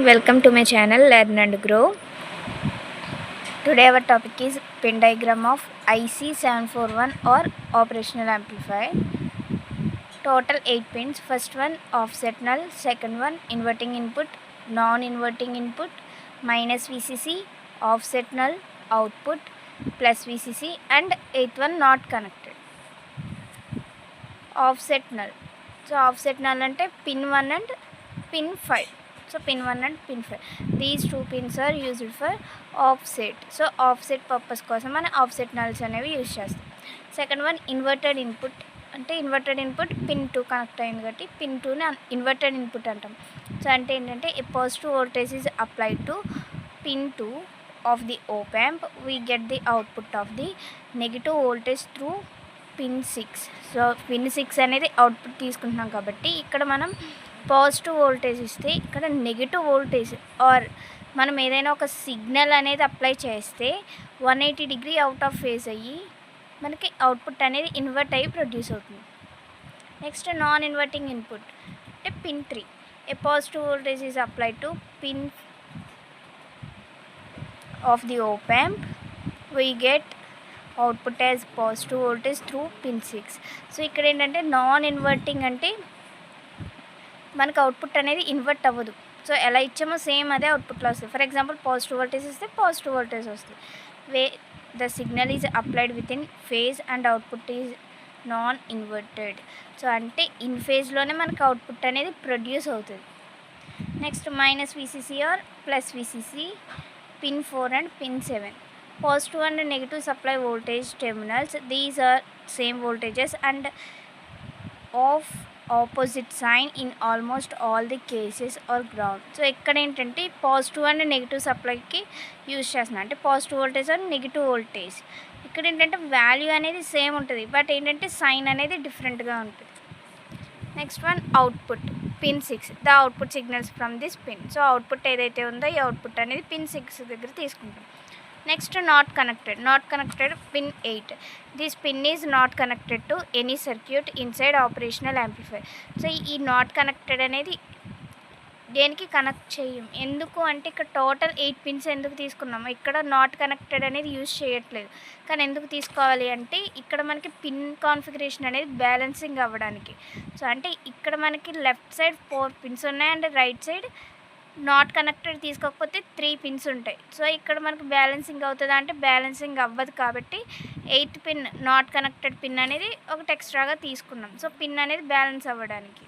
Welcome to my channel Learn and Grow. Today our topic is pin diagram of IC741 or operational amplifier. Total 8 pins. First one offset null, second one inverting input, non-inverting input, minus VCC, offset null, output, plus VCC, and 8th one not connected. Offset null. So offset null ante pin 1 and pin 5. So pin 1 and pin 5. These two pins are used for offset. So offset purpose కోసం మనం offset nulls అనేవి use చేస్తాం. Second one inverted input. అంటే inverted input pin 2 connect అయింది కాబట్టి pin 2ని inverted input అంటాం. So అంటే ఏంటంటే a positive voltage is applied to pin 2 of the op amp. We get the output of the negative voltage through pin 6. So pin 6 అనేది output తీసుకుంటున్నాం కాబట్టి ఇక్కడ మనం పాజిటివ్ వోల్టేజ్ ఇస్తే ఇక్కడ నెగిటివ్ వోల్టేజ్ ఆర్ మనం ఏదైనా ఒక సిగ్నల్ అనేది అప్లై చేస్తే 180 డిగ్రీ అవుట్ ఆఫ్ ఫేజ్ అయ్యి మనకి అవుట్పుట్ అనేది ఇన్వర్ట్ అయ్యి ప్రొడ్యూస్ అవుతుంది. నెక్స్ట్ నాన్ ఇన్వర్టింగ్ ఇన్పుట్ అంటే pin 3. A positive voltage is applied to pin of the op amp. We get output as positive voltage through pin 6. So ఇక్కడ ఏంటంటే non inverting అంటే మనకు అవుట్పుట్ అనేది invert అవ్వదు. So ఎలా ఇచ్చామో సేమ్ అదే అవుట్పుట్లో వస్తుంది. ఫర్ ఎగ్జాంపుల్ పాజిటివ్ వోల్టేజ్ ఇస్తే పాజిటివ్ వోల్టేజ్ వస్తుంది. The signal is applied with in phase and output is non inverted. So అంటే ఇన్ ఫేజ్లోనే మనకు అవుట్పుట్ అనేది ప్రొడ్యూస్ అవుతుంది. Next minus VCC or plus VCC, pin 4 and pin 7. Positive and negative supply voltage terminals. These are same voltages and of opposite sign in almost all the cases or ground. So ఇక్కడ ఏంటంటే positive and negative సప్లైకి use చేస్తున్నాను. అంటే positive voltage and negative voltage ఇక్కడ ఏంటంటే value అనేది same ఉంటుంది, but ఏంటంటే sign అనేది డిఫరెంట్గా ఉంటుంది. Next one output pin 6. The output signals from this pin. So output ఏదైతే ఉందో ఈ అవుట్పుట్ అనేది పిన్ 6 దగ్గర తీసుకుంటాం. Next not connected pin 8. This pin is not connected to any circuit inside operational amplifier. So ఈ నాట్ కనెక్టెడ్ అనేది దేనికి connect చేయం. ఎందుకు అంటే ఇక్కడ టోటల్ 8 పిన్స్ ఎందుకు తీసుకున్నాము, ఇక్కడ నాట్ కనెక్టెడ్ అనేది యూజ్ చేయట్లేదు. కానీ ఎందుకు తీసుకోవాలి అంటే ఇక్కడ మనకి పిన్ కాన్ఫిగరేషన్ అనేది బ్యాలెన్సింగ్ అవ్వడానికి. సో అంటే ఇక్కడ మనకి లెఫ్ట్ సైడ్ 4 పిన్స్ ఉన్నాయి and right side not connected తీసుకోకపోతే 3 పిన్స్ ఉంటాయి. సో ఇక్కడ మనకు బ్యాలెన్సింగ్ అవుతుందా అంటే బ్యాలెన్సింగ్ అవ్వదు కాబట్టి 8th pin not connected pin అనేది ఒకటి ఎక్స్ట్రాగా తీసుకున్నాం. సో పిన్ అనేది బ్యాలెన్స్ అవ్వడానికి.